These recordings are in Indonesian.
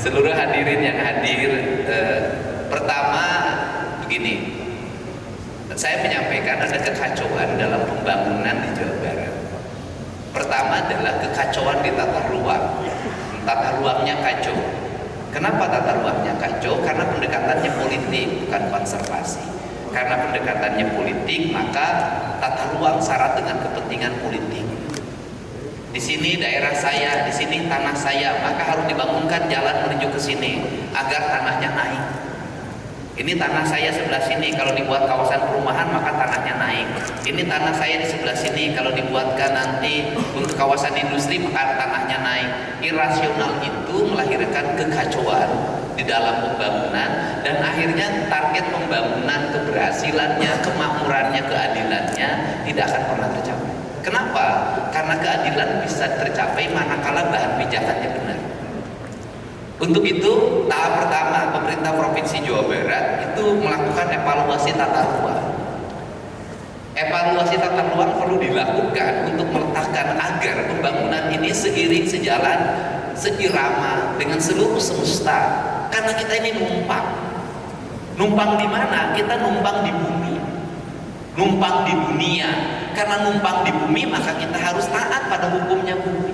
seluruh hadirin yang hadir. Pertama begini, saya menyampaikan ada kekacauan dalam pembangunan di Jawa Barat. Pertama adalah kekacauan di tata ruang. Tata ruangnya kacau. Kenapa tata ruangnya kacau? Karena pendekatannya politik, bukan konservasi. Karena pendekatannya politik, maka tata ruang syarat dengan kepentingan politik. Di sini daerah saya, di sini tanah saya, maka harus dibangunkan jalan menuju ke sini agar tanahnya naik. Ini tanah saya sebelah sini, kalau dibuat kawasan perumahan maka tanahnya naik. Ini tanah saya di sebelah sini, kalau dibuatkan nanti untuk kawasan industri maka tanahnya naik. Irasional itu melahirkan kekacauan di dalam pembangunan, dan akhirnya target pembangunan, keberhasilannya, kemakmurannya, keadilannya tidak akan pernah tercapai. Kenapa? Karena keadilan bisa tercapai manakala bahan pijakannya benar. Untuk itu, tahap pertama pemerintah Provinsi Jawa Barat itu melakukan evaluasi tata ruang. Evaluasi tata ruang perlu dilakukan untuk meletakkan agar pembangunan ini seiring sejalan, seirama dengan seluruh semesta. Karena kita ini numpang. Numpang di mana? Kita numpang di bumi. Numpang di dunia. Karena numpang di bumi maka kita harus taat pada hukumnya bumi.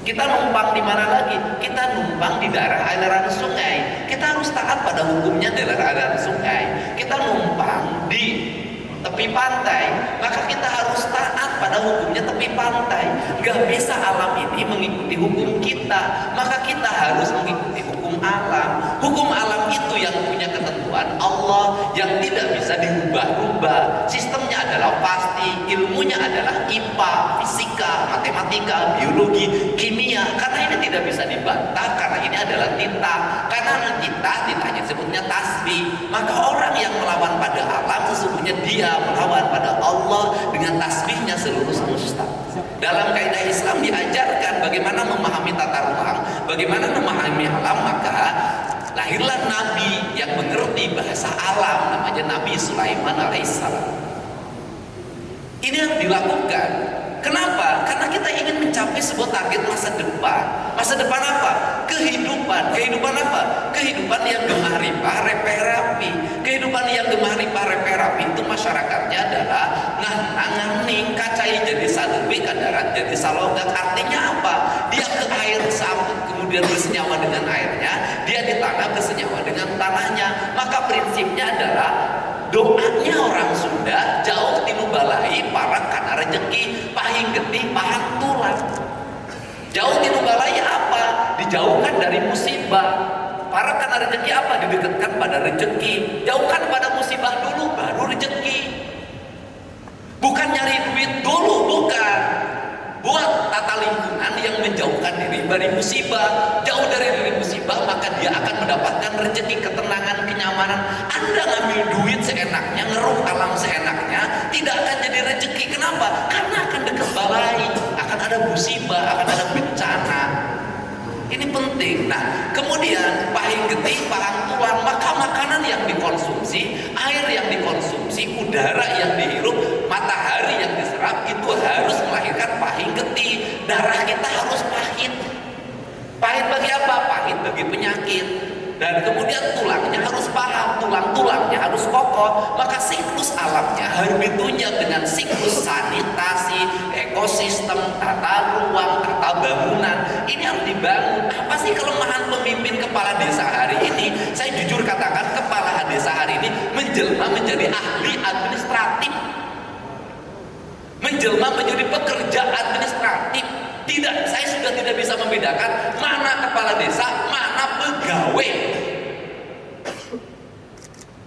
Kita numpang di mana lagi? Kita numpang di daerah aliran sungai. Kita harus taat pada hukumnya daerah aliran sungai. Kita numpang di tepi pantai, maka kita harus taat pada hukumnya tepi pantai. Gak bisa alam ini mengikuti hukum kita, maka kita harus mengikuti hukum alam. Hukum alam itu yang punya ketentuan Allah yang tidak bisa dirubah-rubah. Sistemnya adalah pasti, ilmunya adalah IPA, fisika, matematika, biologi, kimia. Karena ini tidak bisa dibantah, karena ini adalah titah. Karena titahnya disebutnya tasbih. Maka orang yang melawan pada alam sesungguhnya dia melawan pada Allah dengan tasbihnya seluruh semesta. Dalam kaidah Islam diajarkan bagaimana memahami tata ruang, bagaimana memahami alam, maka lahirlah Nabi yang mengerti bahasa alam, namanya Nabi Sulaiman alaihissalam. Ini yang dilakukan. Kenapa? Karena kita ingin mencapai sebuah target masa depan. Masa depan apa? Kehidupan. Kehidupan apa? Kehidupan yang gemah ripah repeh rapi. Kehidupan yang gemah ripah repeh rapi itu masyarakatnya adalah ngangning kacai jadi saluwi kadarat jadi salogak. Artinya apa? Dia ke air sambut kemudian bersenyawa dengan airnya, dia di tanah bersenyawa dengan tanahnya. Maka prinsipnya adalah doanya orang Sunda jauh tinubalai parak kana rejeki pahing getih pahang tulang. Jauh tinubalai apa? Dijauhkan dari musibah. Parak kana rejeki apa? Didekatkan pada rejeki. Jauhkan pada musibah dulu baru rejeki. Bukan nyari duit dulu, bukan. Buat tata lingkungan yang menjauhkan diri dari musibah. Jauh dari musibah maka dia akan mendapatkan rezeki, ketenangan, kenyamanan. Anda ngambil duit seenaknya, ngeruh alam seenaknya, tidak akan jadi rezeki. Kenapa? Karena akan dekat balai, akan ada musibah, akan ada bencana. Ini penting. Nah, kemudian pahing getih, pahang tulang, maka makanan yang dikonsumsi, air yang dikonsumsi, udara yang dihirup, matahari yang diserap itu harus melahirkan pahing getih. Darah kita harus pahit. Pahit bagi apa? Pahit bagi penyakit. Dan kemudian tulangnya harus paham, tulang-tulangnya harus kokoh. Maka siklus alamnya harus ditunjang dengan siklus sanitasi, ekosistem, tata ruang, tata bangunan. Ini harus dibangun. Apa sih kelemahan pemimpin kepala desa hari ini? Saya jujur katakan, kepala desa hari ini menjelma menjadi ahli administratif, menjelma menjadi pekerja administratif. Tidak, saya sudah tidak bisa membedakan mana kepala desa, mana pegawai.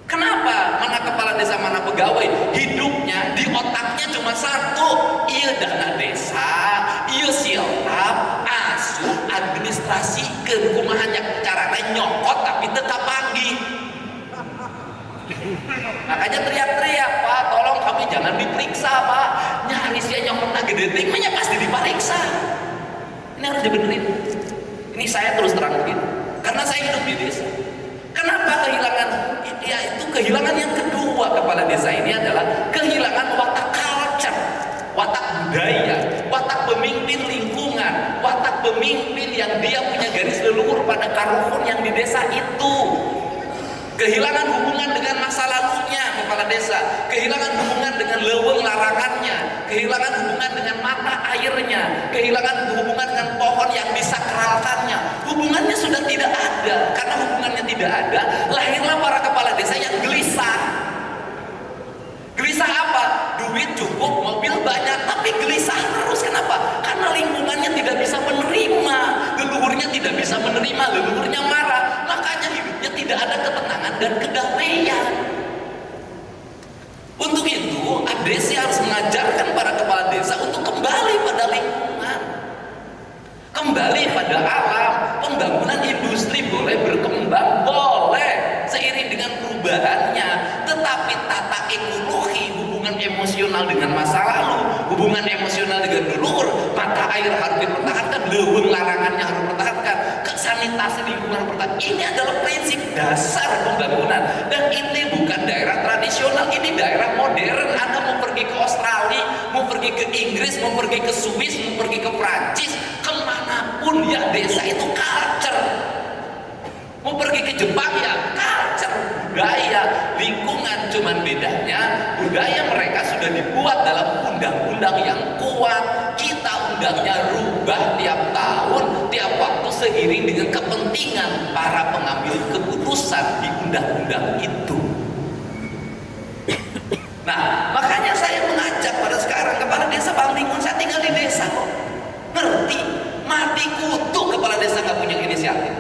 Kenapa? Mana kepala desa, mana pegawai? Hidupnya di otaknya cuma satu, iya dana desa, iya sialap, asuh, administrasi, kumahannya caranya nyokot tapi tetap pagi. Makanya teriak-teriak, Pak, tolong kami jangan diperiksa, Pak. Nyarisnya nyokotnya gede tingginya pasti diperiksa. Ini harus dibenerin. Ini saya terus terang begini, karena saya hidup di desa. Kenapa kehilangan? Ya itu kehilangan yang kedua kepala desa ini adalah kehilangan watak culture, watak budaya, watak pemimpin lingkungan, watak pemimpin yang dia punya garis leluhur pada karuhun yang di desa itu. Kehilangan hubungan dengan masa lalunya kepala desa, kehilangan hubungan dengan leuweung larangannya, kehilangan hubungan dengan mata airnya, kehilangan hubungan dengan pohon yang disakralkannya. Hubungannya sudah tidak ada. Karena hubungannya tidak ada, lahirlah para kepala desa yang gelisah. Gelisah apa? Duit cukup, mobil banyak, tapi gelisah terus. Kenapa? Karena lingkungannya tidak bisa menerima, leluhurnya tidak bisa menerima, leluhurnya marah. Makanya hidupnya tidak ada ketenangan dan kedamaian. Untuk itu, ADC harus mengajarkan para kepala desa untuk kembali pada lingkungan, kembali pada alam. Pembangunan industri boleh berkembang, boleh seiring dengan perubahannya, tetapi tata ekologi, hubungan emosional dengan masa lalu, hubungan emosional dengan leluhur, mata air harus dipertahankan, leuweung larangannya harus dipertahankan, sanitasi lingkungan harus dipertahankan. Ini adalah prinsip dasar pembangunan. Dan ini bukan daerah tradisional, ini daerah modern. Anda mau pergi ke Australia, mau pergi ke Inggris, mau pergi ke Swiss, mau pergi ke Prancis, kemanapun ya desa itu culture. Mau pergi ke Jepang ya culture, budaya, lingkungan. Cuman bedanya budaya mereka sudah dibuat dalam undang-undang yang kuat. Kita undangnya rubah tiap tahun, tiap waktu seiring dengan kepentingan para pengambil keputusan di undang-undang itu. Nah, makanya saya mengajak pada sekarang kepala desa Bantingun, saya tinggal di desa kok, ngerti, mati kutu kepala desa nggak punya inisiatif.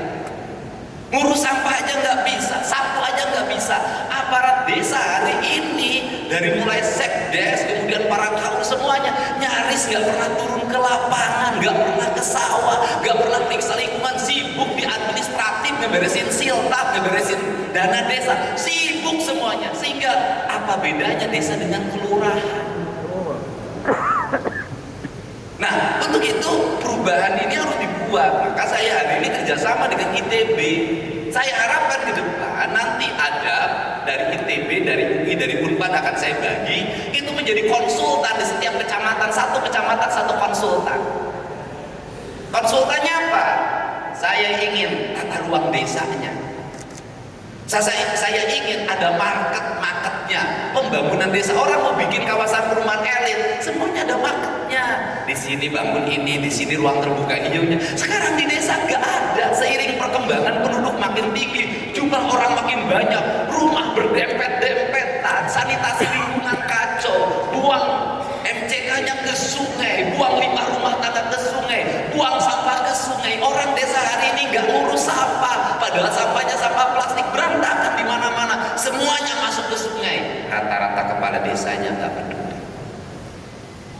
Ngurus sampah aja nggak bisa, sapu aja nggak bisa. Aparat desa hari ini dari mulai sekdes, kemudian para kaum semuanya nyaris nggak pernah turun ke lapangan, nggak pernah ke sawah, nggak pernah periksa lingkungan, sibuk di administratif, ngeberesin siltap, ngeberesin dana desa, sibuk semuanya. Sehingga apa bedanya desa dengan kelurahan? Nah, untuk itu perubahan ini harus dibuat. Maka saya hari ini kerjasama dengan ITB. Saya harapkan ke depan nanti ada dari ITB, dari UI, dari Unpad akan saya bagi itu menjadi konsultan di setiap kecamatan, satu kecamatan satu konsultan. Konsultannya apa? Saya ingin tata ruang desanya. Saya ingin ada marketnya, pembangunan desa. Orang mau bikin kawasan perumahan elit, semuanya ada marketnya. Di sini bangun ini, di sini ruang terbuka hijaunya. Sekarang di desa nggak ada. Seiring perkembangan penduduk makin tinggi, jumlah orang makin banyak, rumah berdempet-dempetan, sanitasi lingkungan kacau, buang MCK-nya ke sungai, buang limbah rumah tangga ke sungai, buang sampah ke sungai. Orang desa hari ini nggak ngurus sampah, padahal sampahnya sampah plastik berantakan di mana-mana, semuanya masuk ke sungai. Rata-rata kepala desanya nggak peduli.